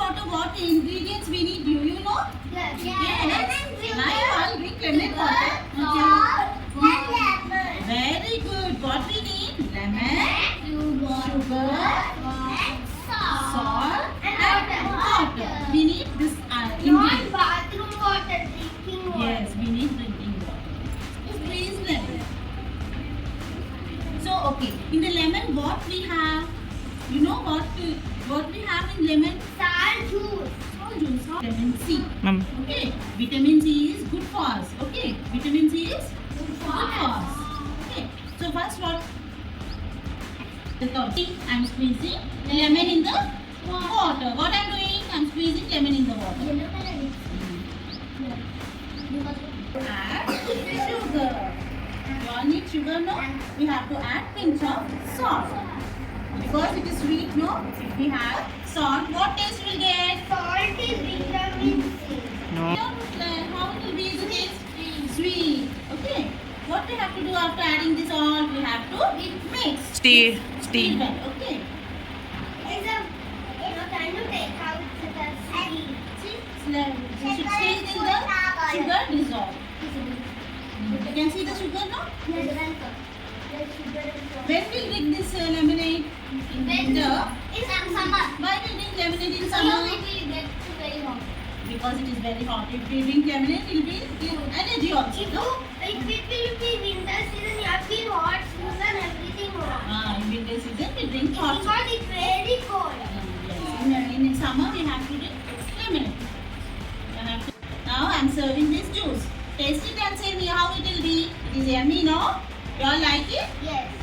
water, what ingredients we need? Do you know? Yes. Yes. Now you all drink lemon water. Very good. What we need? Lemon, sugar, salt, and water. We need this ingredient. Bathroom water, drinking water. Yes, we need drinking water. Squeeze lemon. So okay, in the lemon, what we have? You know what we have in lemon? Salt juice. Salt juice. Vitamin C. Mom. Okay, vitamin C is good for us. Okay, vitamin C is good for us. Okay, so first what? I'm squeezing lemon in the water. What I'm doing? I'm squeezing lemon in the water. Add sugar. You all need sugar, no? We have to add pinch of salt. Because it is sweet, no? If we have salt, what taste will get? Salt is vitamin C. No. How it will be the taste? Sweet. Okay. What we have to do after adding this all? We have to mix. Stir. Stir well. Okay. Can you take out the seed? See? It should stay in the sugar dissolve. You can see the sugar now? When we drink this lemonade in winter, In summer. why we drink lemonade in summer? Because it is very hot. If we drink lemonade, it will be energy also. No? It will be winter season. You have to hot juice and everything hot. In winter season, we drink hot. Because it's very cold. Yes. In summer, we have to drink lemonade. Now I am serving this juice. Taste it and say me how it will be. It is yummy, no? You all like it? Yes.